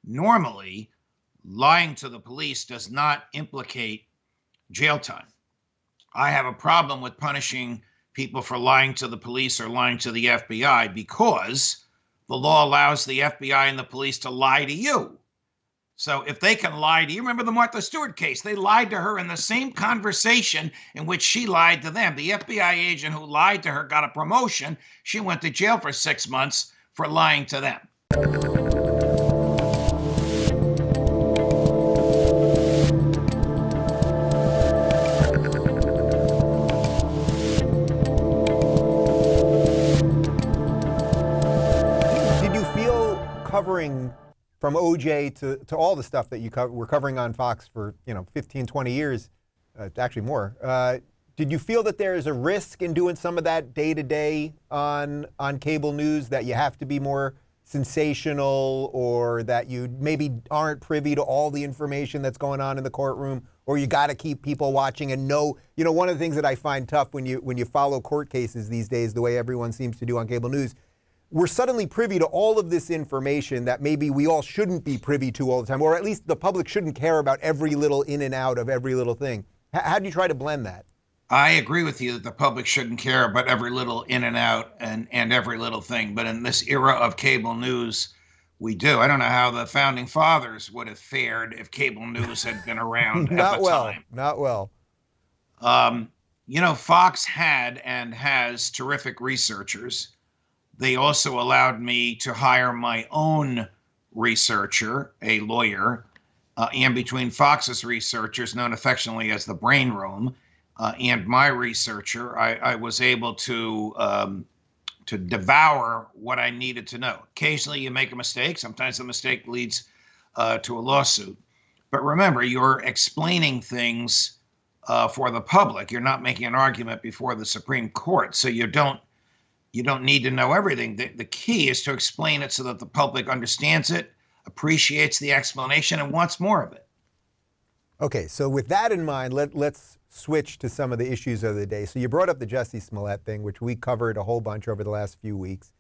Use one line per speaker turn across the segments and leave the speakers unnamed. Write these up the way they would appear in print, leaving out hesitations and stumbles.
Normally, lying to the police does not implicate jail time. I have a problem with punishing people for lying to the police or lying to the FBI because the law allows the FBI and the police to lie to you. So if they can lie to you, remember the Martha Stewart case, they lied to her in the same conversation in which she lied to them. The FBI agent who lied to her got a promotion. She went to jail for 6 months for lying to them.
Did you feel covering from OJ to all the stuff that you were covering on Fox for 15, 20 years, actually more, did you feel that there is a risk in doing some of that day to day on cable news, that you have to be more sensational, or that you maybe aren't privy to all the information that's going on in the courtroom, or you got to keep people watching and know? One of the things that I find tough when you follow court cases these days, the way everyone seems to do on cable news, we're suddenly privy to all of this information that maybe we all shouldn't be privy to all the time, or at least the public shouldn't care about every little in and out of every little thing. How do you try to blend that?
I agree with you that the public shouldn't care about every little in and out and every little thing. But in this era of cable news, we do. I don't know how the founding fathers would have fared if cable news had been around at the time.
Not well.
Fox had and has terrific researchers. They also allowed me to hire my own researcher, a lawyer, and between Fox's researchers, known affectionately as the Brain Room, and my researcher, I was able to devour what I needed to know. Occasionally you make a mistake. Sometimes the mistake leads to a lawsuit. But remember, you're explaining things for the public. You're not making an argument before the Supreme Court, so you don't need to know everything. The key is to explain it so that the public understands it, appreciates the explanation, and wants more of it.
Okay, so with that in mind, let's switch to some of the issues of the day. So you brought up the Jussie Smollett thing, which we covered a whole bunch over the last few weeks.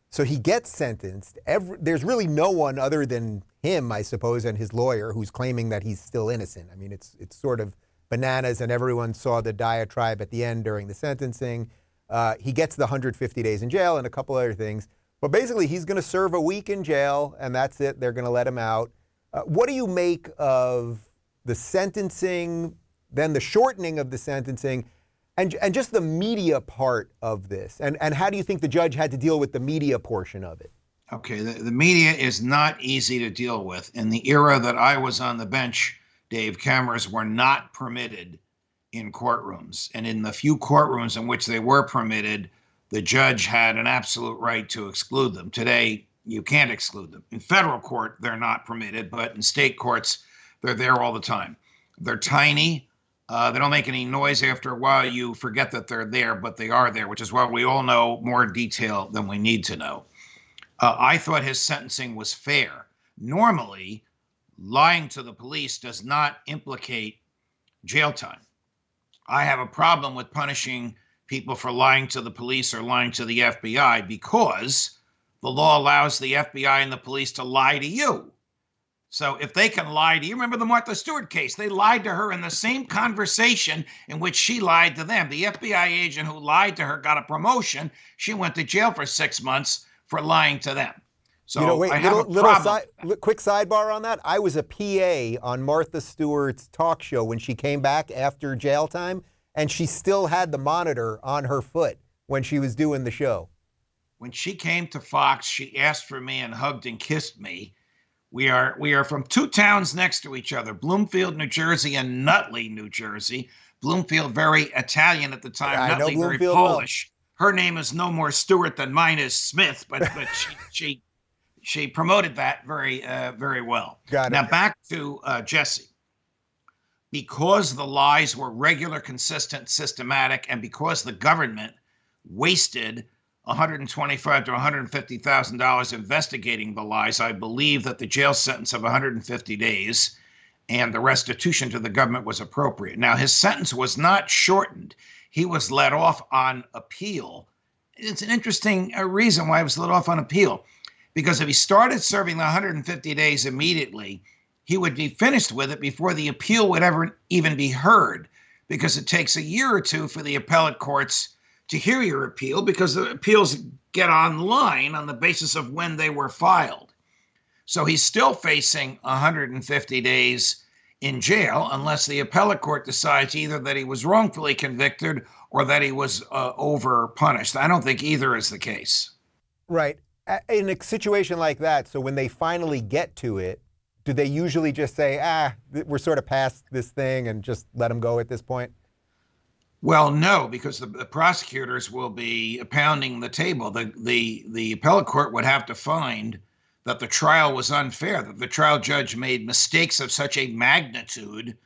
So he gets sentenced. There's really no one other than him, I suppose, and his lawyer who's claiming that he's still innocent. I mean, it's sort of bananas, and everyone saw the diatribe at the end during the sentencing. He gets the 150 days in jail and a couple other things. But basically, he's going to serve a week in jail, and that's it. They're going to let him out. What do you make of the sentencing, then the shortening of the sentencing, and just the media part of this? And how do you think the judge had to deal with the media portion of it?
Okay, the media is not easy to deal with. In the era that I was on the bench, Dave, cameras were not permitted in courtrooms. And in the few courtrooms in which they were permitted, the judge had an absolute right to exclude them. Today, you can't exclude them. In federal court, they're not permitted, but in state courts, they're there all the time. They're tiny. They don't make any noise. After a while, you forget that they're there, but they are there, which is why we all know more detail than we need to know. I thought his sentencing was fair. Normally, lying to the police does not implicate jail time. I have a problem with punishing people for lying to the police or lying to the FBI because the law allows the FBI and the police to lie to you. So if they can lie to you, remember the Martha Stewart case, they lied to her in the same conversation in which she lied to them. The FBI agent who lied to her got a promotion. She went to jail for 6 months for lying to them. So I have a problem.
Quick sidebar on that. I was a PA on Martha Stewart's talk show when she came back after jail time, and she still had the monitor on her foot when she was doing the show.
When she came to Fox, she asked for me and hugged and kissed me. We are from two towns next to each other, Bloomfield, New Jersey, and Nutley, New Jersey. Bloomfield, very Italian at the time.
I
Nutley,
know
very
Bloomfield
Polish. Well. Her name is no more Stewart than mine is Smith, but she promoted that very well.
Got it.
Now back to Jussie. Because the lies were regular, consistent, systematic, and because the government wasted $125,000 to $150,000 investigating the lies, I believe that the jail sentence of 150 days and the restitution to the government was appropriate. Now, his sentence was not shortened. He was let off on appeal. It's an interesting reason why he was let off on appeal. Because if he started serving the 150 days immediately, he would be finished with it before the appeal would ever even be heard, because it takes a year or two for the appellate courts to hear your appeal, because the appeals get online on the basis of when they were filed. So he's still facing 150 days in jail unless the appellate court decides either that he was wrongfully convicted or that he was over punished. I don't think either is the case.
Right. In a situation like that, so when they finally get to it, do they usually just say, we're sort of past this thing and just let him go at this point?
Well, no, because the prosecutors will be pounding the table. The appellate court would have to find that the trial was unfair, that the trial judge made mistakes of such a magnitude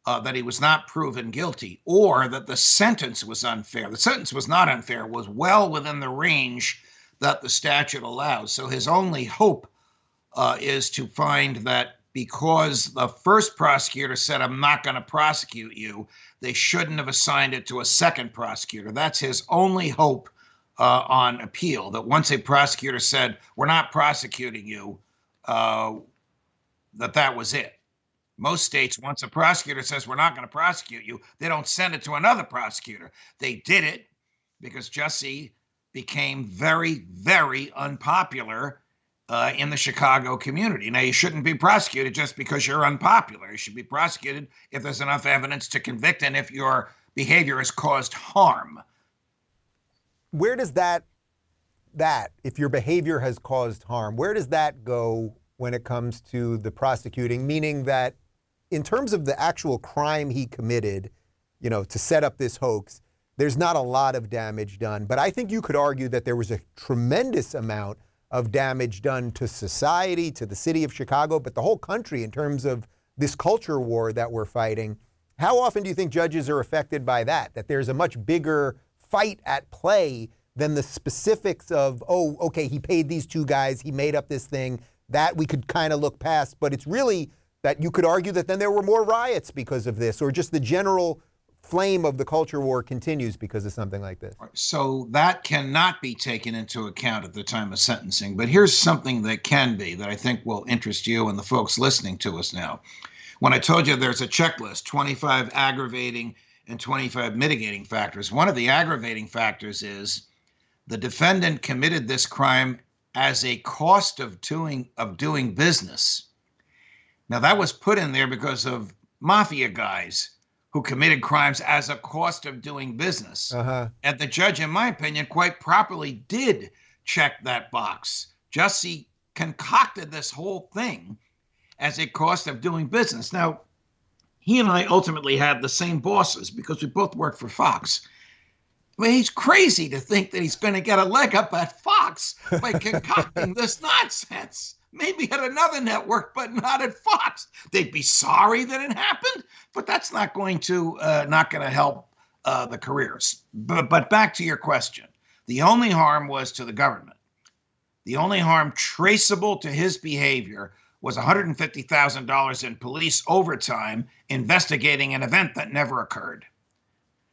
that he was not proven guilty, or that the sentence was unfair. The sentence was not unfair, it was well within the range that the statute allows. So his only hope is to find that because the first prosecutor said, I'm not going to prosecute you, they shouldn't have assigned it to a second prosecutor. That's his only hope on appeal, that once a prosecutor said, we're not prosecuting you, that was it. Most states, once a prosecutor says, we're not going to prosecute you, they don't send it to another prosecutor. They did it because Jussie became very, very unpopular in the Chicago community. Now, you shouldn't be prosecuted just because you're unpopular. You should be prosecuted if there's enough evidence to convict and if your behavior has caused harm.
Where does that, if your behavior has caused harm, where does that go when it comes to the prosecuting? Meaning that in terms of the actual crime he committed, to set up this hoax, there's not a lot of damage done. But I think you could argue that there was a tremendous amount of damage done to society, to the city of Chicago, but the whole country in terms of this culture war that we're fighting. How often do you think judges are affected by that there's a much bigger fight at play than the specifics of, he paid these two guys, he made up this thing, that we could kind of look past, but it's really that you could argue that then there were more riots because of this, or just the general flame of the culture war continues because of something like this?
So that cannot be taken into account at the time of sentencing. But here's something that can be, that I think will interest you and the folks listening to us now. When I told you there's a checklist, 25 aggravating and 25 mitigating factors, one of the aggravating factors is the defendant committed this crime as a cost of doing business. Now, that was put in there because of mafia guys who committed crimes as a cost of doing business. And the judge, in my opinion, quite properly did check that box. Jussie concocted this whole thing as a cost of doing business. Now, he and I ultimately had the same bosses because we both worked for Fox. I mean, he's crazy to think that he's going to get a leg up at Fox by concocting this nonsense. Maybe at another network, but not at Fox. They'd be sorry that it happened, but that's not going to help the careers. But back to your question. The only harm was to the government. The only harm traceable to his behavior was $150,000 in police overtime investigating an event that never occurred.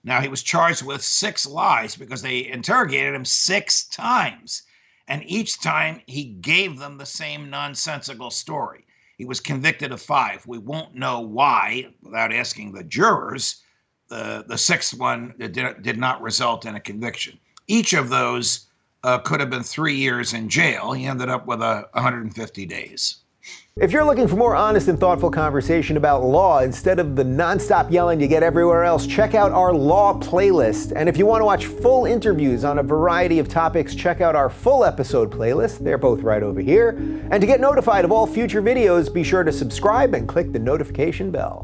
Now, he was charged with 6 lies because they interrogated him 6 times. And each time he gave them the same nonsensical story. He was convicted of 5. We won't know why without asking the jurors. The 6th one did not result in a conviction. Each of those could have been 3 years in jail. He ended up with 150 days.
If you're looking for more honest and thoughtful conversation about law instead of the nonstop yelling you get everywhere else, check out our law playlist. And if you want to watch full interviews on a variety of topics, check out our full episode playlist. They're both right over here. And to get notified of all future videos, be sure to subscribe and click the notification bell.